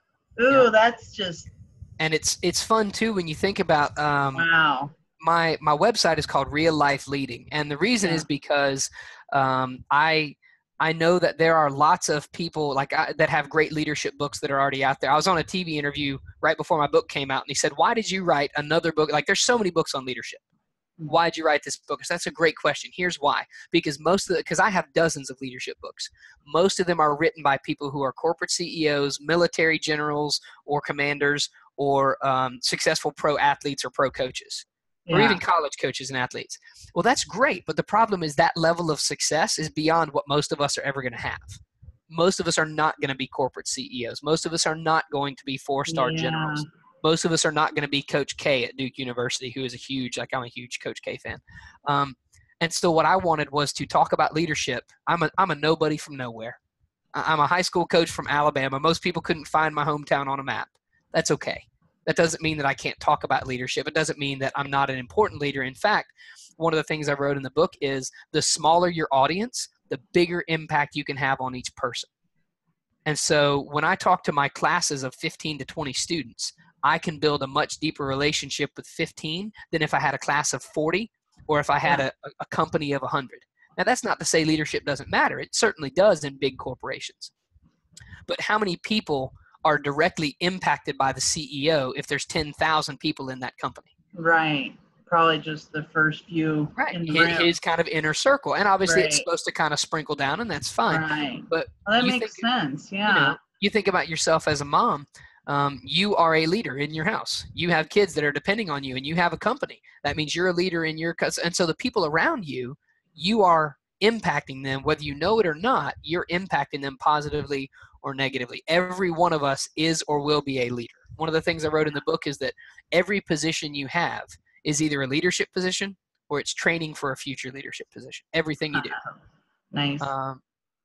Ooh, that's just. And it's fun too when you think about, wow. My website is called Real Life Leading. And the reason is because I know that there are lots of people that have great leadership books that are already out there. I was on a TV interview right before my book came out, and he said, why did you write another book? Like, there's so many books on leadership. Why did you write this book? So that's a great question. Here's why. Because because I have dozens of leadership books. Most of them are written by people who are corporate CEOs, military generals or commanders, or successful pro athletes or pro coaches, or even college coaches and athletes. Well, that's great. But the problem is that level of success is beyond what most of us are ever going to have. Most of us are not going to be corporate CEOs. Most of us are not going to be 4-star generals. Most of us are not going to be Coach K at Duke University, who is I'm a huge Coach K fan. And so what I wanted was to talk about leadership. I'm a nobody from nowhere. I'm a high school coach from Alabama. Most people couldn't find my hometown on a map. That's okay. That doesn't mean that I can't talk about leadership. It doesn't mean that I'm not an important leader. In fact, one of the things I wrote in the book is the smaller your audience, the bigger impact you can have on each person. And so when I talk to my classes of 15 to 20 students, I can build a much deeper relationship with 15 than if I had a class of 40 or if I had a company of 100. Now, that's not to say leadership doesn't matter. It certainly does in big corporations. But how many people are directly impacted by the CEO if there's 10,000 people in that company? Right. Probably just the first few. Right. His kind of inner circle. And obviously it's supposed to kind of sprinkle down, and that's fine. Right. But that makes sense. Yeah. You think about yourself as a mom. You are a leader in your house. You have kids that are depending on you, and you have a company. That means you're a leader in your – and so the people around you, you are impacting them. Whether you know it or not, you're impacting them positively or negatively. Every one of us is or will be a leader. One of the things I wrote in the book is that every position you have is either a leadership position or it's training for a future leadership position. Everything you do. Nice.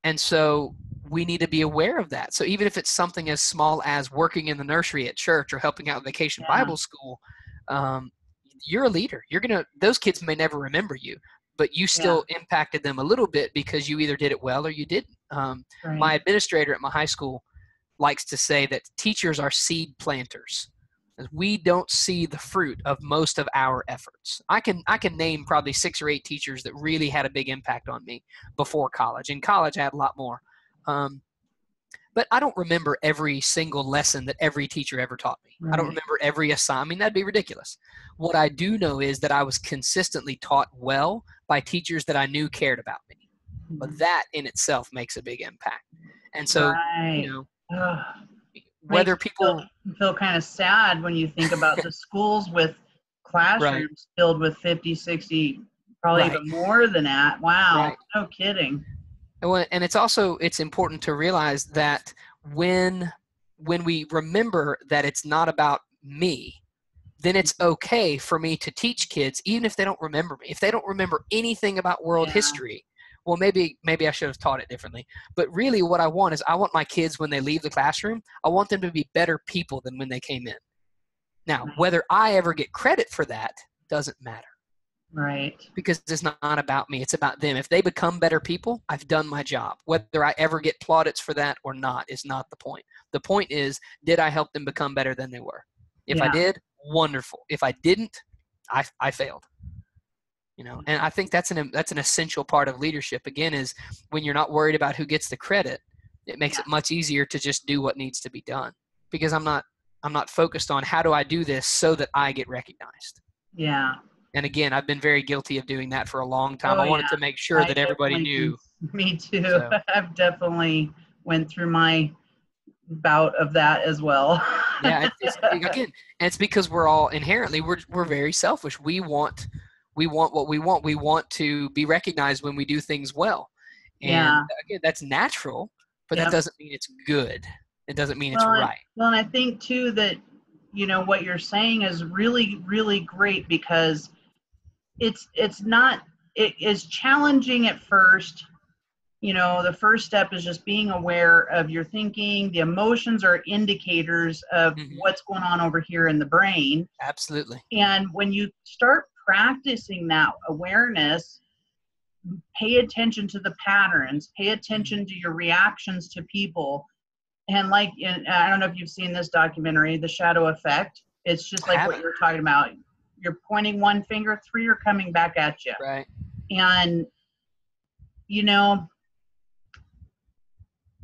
And so we need to be aware of that. So even if it's something as small as working in the nursery at church or helping out Vacation Bible School, you're a leader. Those kids may never remember you, but you still impacted them a little bit because you either did it well or you didn't. My administrator at my high school likes to say that teachers are seed planters. We don't see the fruit of most of our efforts. I can name probably 6 or 8 teachers that really had a big impact on me before college. In college, I had a lot more. But I don't remember every single lesson that every teacher ever taught me. I don't remember every assignment. I mean, that'd be ridiculous. What I do know is that I was consistently taught well by teachers that I knew cared about me. But that in itself makes a big impact. And so, whether people feel kind of sad when you think about the schools with classrooms filled with 50, 60, probably even more than that. Wow. No kidding. And it's important to realize that when when we remember that it's not about me, then it's okay for me to teach kids, even if they don't remember me. If they don't remember anything about world history, well, maybe I should have taught it differently. But really what I want is I want my kids, when they leave the classroom, I want them to be better people than when they came in. Now, whether I ever get credit for that doesn't matter. Right. Because it's not about me. It's about them. If they become better people, I've done my job. Whether I ever get plaudits for that or not is not the point. The point is, did I help them become better than they were? If I did, wonderful. If I didn't, I failed. And I think that's an essential part of leadership. Again, is when you're not worried about who gets the credit, it makes it much easier to just do what needs to be done. Because I'm not focused on how do I do this so that I get recognized. Yeah. And again, I've been very guilty of doing that for a long time. I wanted to make sure that everybody knew. Me too. So. I've definitely went through my bout of that as well. Yeah, again, and it's because we're all inherently we're very selfish. We want what we want. We want to be recognized when we do things well. And again, that's natural, but that doesn't mean it's good. It doesn't mean it's right. Well, and I think too that what you're saying is really, really great, because it is challenging at first. The first step is just being aware of your thinking. The emotions are indicators of what's going on over here in the brain. Absolutely. And when you start practicing that awareness, pay attention to the patterns, pay attention to your reactions to people. And I don't know if you've seen this documentary, The Shadow Effect. It's just like what you're talking about. You're pointing one finger, 3 are coming back at you. Right. And,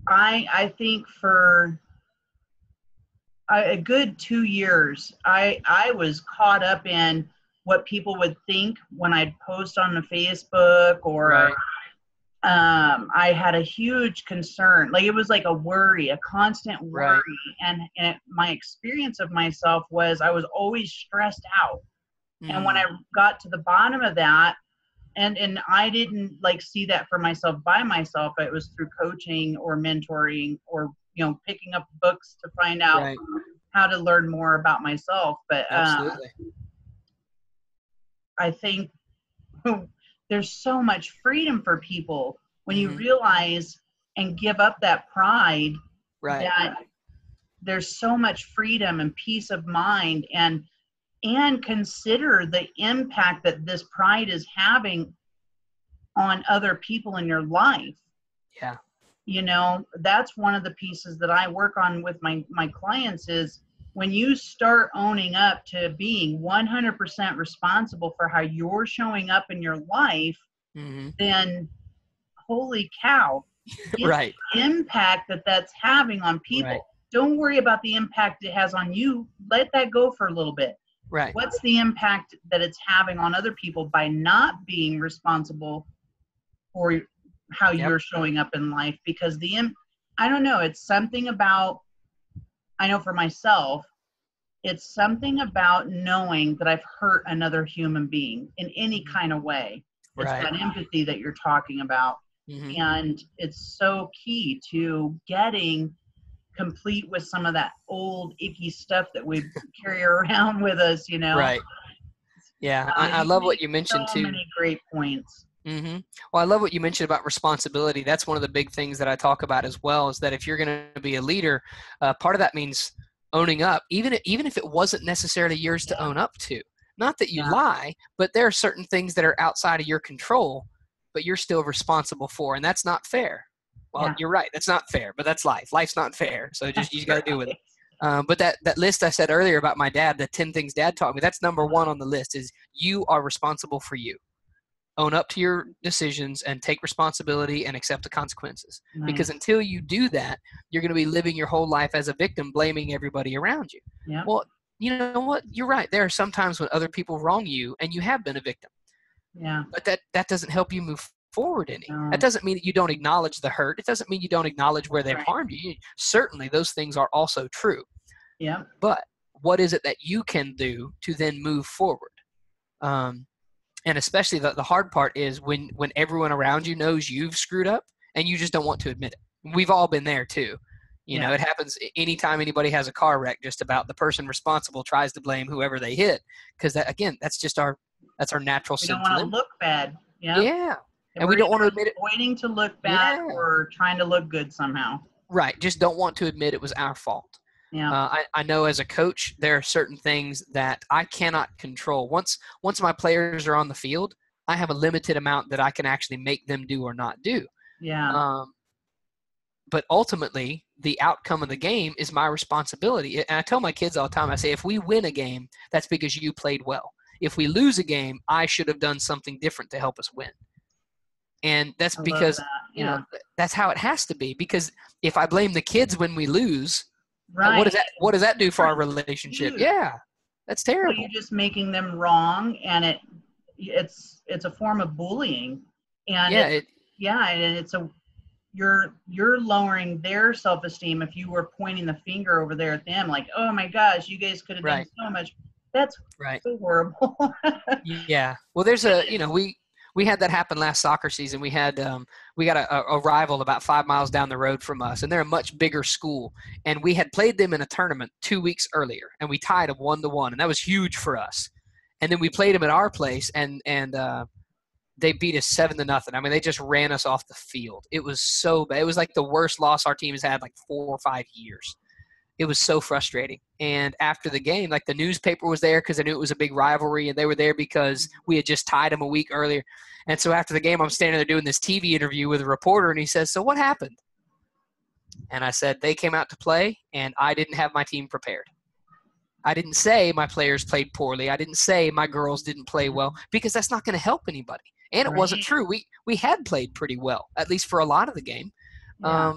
I think for a good 2 years, I was caught up in what people would think when I'd post on the Facebook, or I had a huge concern. Like, it was like a worry, a constant worry. Right. And my experience of myself was I was always stressed out. And when I got to the bottom of that, and I didn't see that for myself by myself. It was through coaching or mentoring or, picking up books to find out how to learn more about myself. But absolutely. I think there's so much freedom for people when you realize and give up that pride, that there's so much freedom and peace of mind, and consider the impact that this pride is having on other people in your life. Yeah. That's one of the pieces that I work on with my clients, is when you start owning up to being 100% responsible for how you're showing up in your life, then holy cow, the impact that's having on people. Right. Don't worry about the impact it has on you. Let that go for a little bit. Right. What's the impact that it's having on other people by not being responsible for how you're showing up in life? Because I don't know, it's something about, I know for myself, it's something about knowing that I've hurt another human being in any kind of way. It's that empathy that you're talking about. And it's so key to getting complete with some of that old icky stuff that we carry around with us, Right. Yeah. I love what you mentioned too. So many great points. Well, I love what you mentioned about responsibility. That's one of the big things that I talk about as well, is that if you're going to be a leader, part of that means owning up, even if it wasn't necessarily yours to own up to. Not that you lie, but there are certain things that are outside of your control, but you're still responsible for, and that's not fair. Well, you're right. That's not fair, but that's life. Life's not fair. So you got to deal with it. But that list I said earlier about my dad, the 10 things dad taught me, that's number 1 on the list, is you are responsible for you. Own up to your decisions and take responsibility and accept the consequences. Nice. Because until you do that, you're going to be living your whole life as a victim, blaming everybody around you. Yeah. Well, you know what? You're right. There are some times when other people wrong you and you have been a victim. Yeah. But that doesn't help you move forward any. That doesn't mean that you don't acknowledge the hurt. It doesn't mean you don't acknowledge where they've harmed you. Certainly those things are also true. Yeah. But what is it that you can do to then move forward? And especially the hard part is when everyone around you knows you've screwed up and you just don't want to admit it. We've all been there too. You know, it happens anytime anybody has a car wreck, just about. The person responsible tries to blame whoever they hit, because that, again, that's just that's our natural We don't want to sentiment. look bad. Yeah. And we're we don't want to admit it. avoiding to look bad or trying to look good somehow. Right. Just don't want to admit it was our fault. Yeah. I know as a coach, there are certain things that I cannot control. Once my players are on the field, I have a limited amount that I can actually make them do or not do. Yeah. But ultimately, the outcome of the game is my responsibility. And I tell my kids all the time, I say, if we win a game, that's because you played well. If we lose a game, I should have done something different to help us win. And that's because, you know, that's how it has to be. Because if I blame the kids when we lose, what does that do for our relationship? Huge. Yeah, that's terrible. Well, you're just making them wrong, and it's a form of bullying. And you're lowering their self-esteem if you were pointing the finger over there at them, like, oh my gosh, you guys could have done so much. That's so horrible. Yeah. Well, there's we had that happen last soccer season. We had we got a rival about 5 miles down the road from us, and they're a much bigger school. And we had played them in a tournament 2 weeks earlier, and we tied them 1-1, and that was huge for us. And then we played them at our place, and they beat us 7-0. I mean, they just ran us off the field. It was so bad. It was like the worst loss our team has had like 4 or 5 years. It was so frustrating. And after the game, like the newspaper was there because I knew it was a big rivalry, and they were there because we had just tied them a week earlier. And so after the game, I'm standing there doing this TV interview with a reporter, and he says, so what happened? And I said, they came out to play, and I didn't have my team prepared. I didn't say my players played poorly. I dcertainly say my girls didn't play well, because that's not going to help anybody. And it wasn't true. We had played pretty well, at least for a lot of the game. Yeah.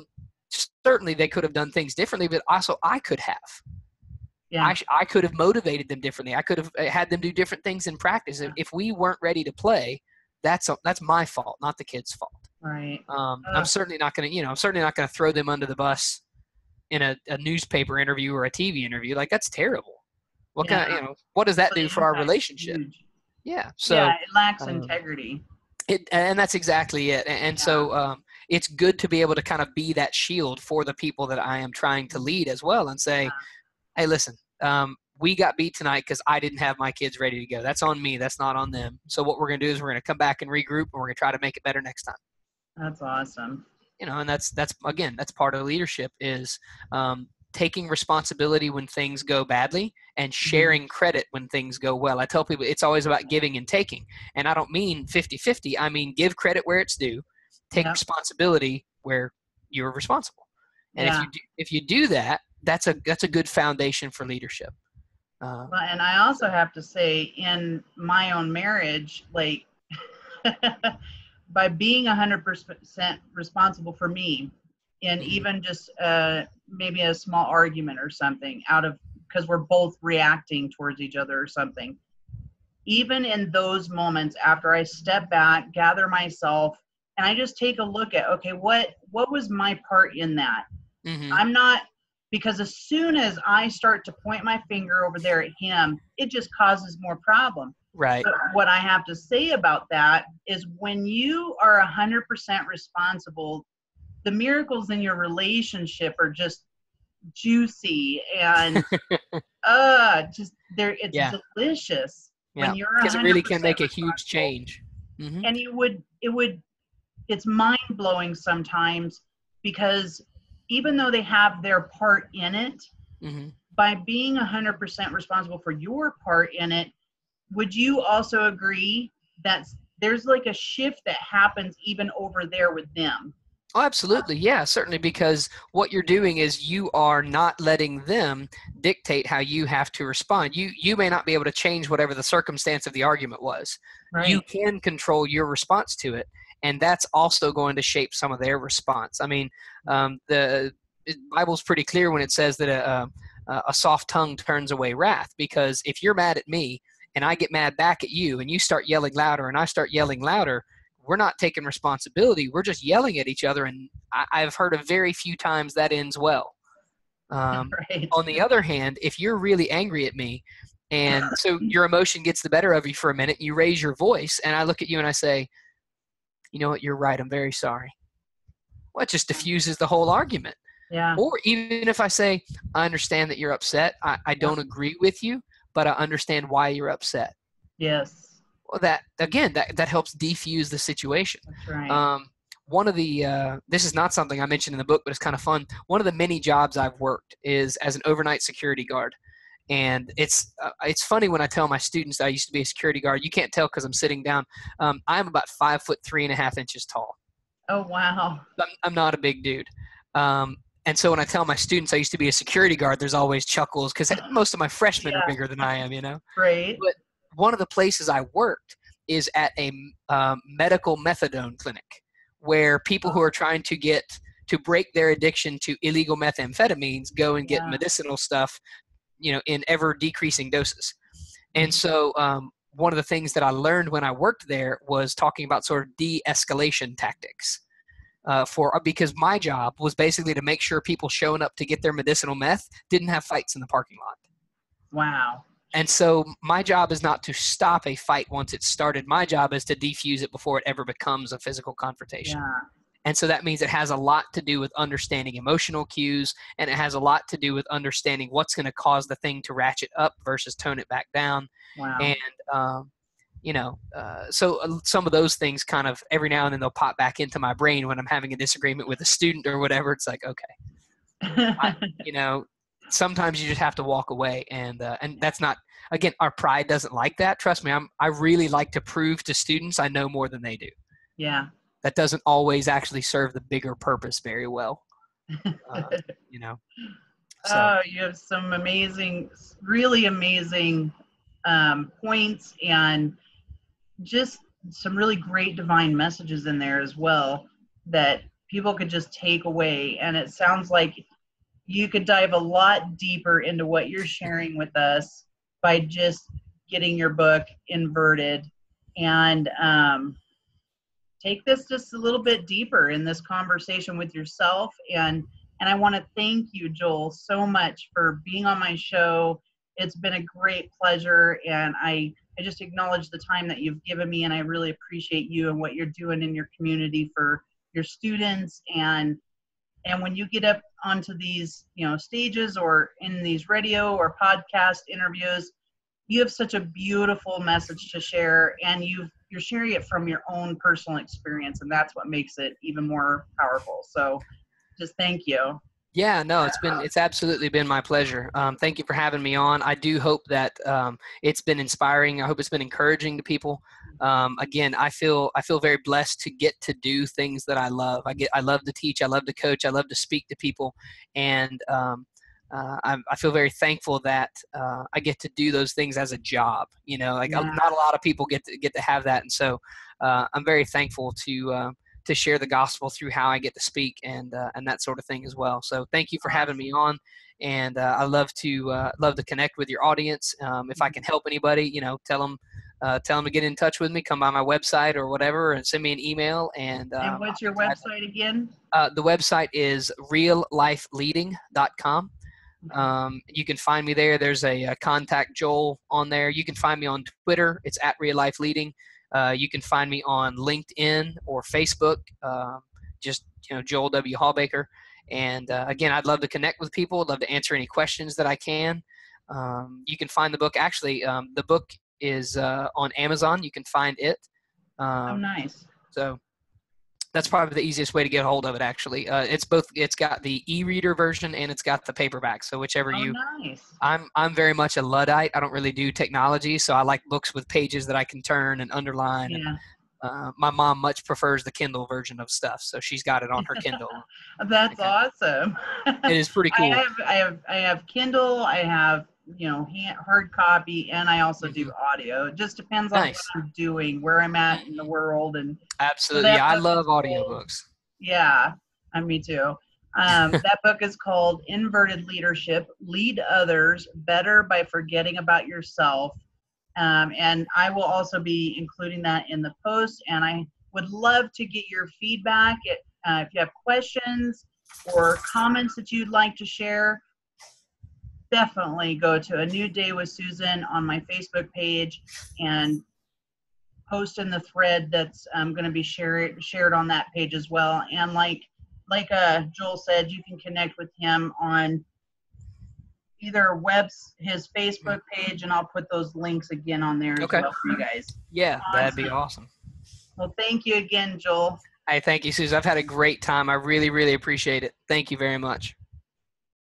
Certainly they could have done things differently, but also I could have. Yeah. I could have motivated them differently. I could have had them do different things in practice. Yeah. If we weren't ready to play, that's my fault, not the kids' fault. Right. I'm certainly not going to throw them under the bus in a newspaper interview or a TV interview. Like, that's terrible. What does that do for our relationship? Huge. Yeah. So it lacks integrity. And that's exactly it. And so it's good to be able to kind of be that shield for the people that I am trying to lead as well, and say, hey, listen, we got beat tonight because I didn't have my kids ready to go. That's on me. That's not on them. So what we're going to do is we're going to come back and regroup, and we're going to try to make it better next time. That's awesome. And that's part of leadership, is taking responsibility when things go badly and sharing credit when things go well. I tell people it's always about giving and taking. And I don't mean 50-50. I mean, give credit where it's due, take responsibility where you're responsible. And if you do that, that's a good foundation for leadership. And I also have to say, in my own marriage, like by being 100% responsible for me, and even just maybe a small argument or something because we're both reacting towards each other or something. Even in those moments, after I step back, gather myself, and I just take a look at, okay, what was my part in that? Mm-hmm. I'm not, because as soon as I start to point my finger over there at him, it just causes more problem. Right. But what I have to say about that is, when you are 100% responsible, the miracles in your relationship are just juicy and it's delicious when you're 100% because it really can make a huge change. Mm-hmm. And it's mind-blowing sometimes, because even though they have their part in it, by being 100% responsible for your part in it, would you also agree that there's like a shift that happens even over there with them? Oh, absolutely. Yeah, certainly, because what you're doing is you are not letting them dictate how you have to respond. You may not be able to change whatever the circumstance of the argument was. Right. You can control your response to it, and that's also going to shape some of their response. I mean, the Bible's pretty clear when it says that a soft tongue turns away wrath, because if you're mad at me and I get mad back at you and you start yelling louder and I start yelling louder, we're not taking responsibility. We're just yelling at each other, and I've heard of very few times that ends well. Right. On the other hand, if you're really angry at me, and so your emotion gets the better of you for a minute, you raise your voice, and I look at you and I say, you know what, you're right, I'm very sorry. Well, it just diffuses the whole argument. Yeah. Or even if I say, I understand that you're upset, I don't agree with you, but I understand why you're upset. Yes. Well, that again, that helps defuse the situation. That's right. One of the this is not something I mentioned in the book, but it's kind of fun. One of the many jobs I've worked is as an overnight security guard, and it's funny when I tell my students that I used to be a security guard. You can't tell because I'm sitting down. I'm about 5'3.5" tall. Oh, wow. I'm not a big dude. And so when I tell my students I used to be a security guard, there's always chuckles because most of my freshmen are Yeah. bigger than I am, Great. But one of the places I worked is at a medical methadone clinic where people who are trying to break their addiction to illegal methamphetamines go and get Yeah. medicinal stuff, in ever decreasing doses. And so one of the things that I learned when I worked there was talking about sort of de-escalation tactics. Because my job was basically to make sure people showing up to get their medicinal meth didn't have fights in the parking lot. Wow. And so my job is not to stop a fight once it's started. My job is to defuse it before it ever becomes a physical confrontation. Yeah. And so that means it has a lot to do with understanding emotional cues, and it has a lot to do with understanding what's going to cause the thing to ratchet up versus tone it back down. Wow. And so some of those things kind of every now and then they'll pop back into my brain when I'm having a disagreement with a student or whatever. It's like, okay, sometimes you just have to walk away, and that's not, again, our pride doesn't like that. Trust me, I really like to prove to students I know more than they do. Yeah. That doesn't always actually serve the bigger purpose very well. So. Oh, you have some amazing, really amazing points, and just some really great divine messages in there as well that people could just take away. And it sounds like you could dive a lot deeper into what you're sharing with us by just getting your book Inverted, and take this just a little bit deeper in this conversation with yourself. And I want to thank you, Joel, so much for being on my show. It's been a great pleasure, and I just acknowledge the time that you've given me, and I really appreciate you and what you're doing in your community for your students. And when you get up onto these, stages or in these radio or podcast interviews, you have such a beautiful message to share, and you're sharing it from your own personal experience, and that's what makes it even more powerful. So just thank you. Yeah, no, it's absolutely been my pleasure. Thank you for having me on. I do hope that it's been inspiring. I hope it's been encouraging to people. Again, I feel very blessed to get to do things that I love. I love to teach. I love to coach. I love to speak to people, and I feel very thankful that I get to do those things as a job. Not a lot of people get to have that, and so I'm very thankful to share the gospel through how I get to speak and that sort of thing as well. So thank you for having me on, and I love to connect with your audience. If I can help anybody, tell them to get in touch with me. Come by my website or whatever, and send me an email. And what's your website again? The website is reallifeleading.com. You can find me there. There's a contact Joel on there. You can find me on Twitter. It's at reallifeleading. You can find me on LinkedIn or Facebook, just Joel W. Hawbaker. And again, I'd love to connect with people. I'd love to answer any questions that I can. You can find the book. Actually, the book is on Amazon. You can find it. Oh, nice. So that's probably the easiest way to get a hold of it, actually. It's both. It's got the e-reader version and it's got the paperback. So whichever nice. I'm very much a Luddite. I don't really do technology, so I like books with pages that I can turn and underline. Yeah. And, my mom much prefers the Kindle version of stuff, so she's got it on her Kindle. That's awesome. It is pretty cool. I have Kindle. I have hard copy, and I also do audio. It just depends on what I'm doing, where I'm at in the world, and absolutely. I love audiobooks. Yeah, me too. That book is called Inverted Leadership: Lead Others Better by Forgetting About Yourself. And I will also be including that in the post, and I would love to get your feedback. If you have questions or comments that you'd like to share, definitely go to A New Day with Susan on my Facebook page and post in the thread that's going to be shared on that page as well. And like like Joel said, you can connect with him on either his Facebook page, and I'll put those links again on there as well for you guys. Yeah, that'd be awesome. Well, thank you again, Joel. Hey, thank you, Susan. I've had a great time. I really, really appreciate it. Thank you very much.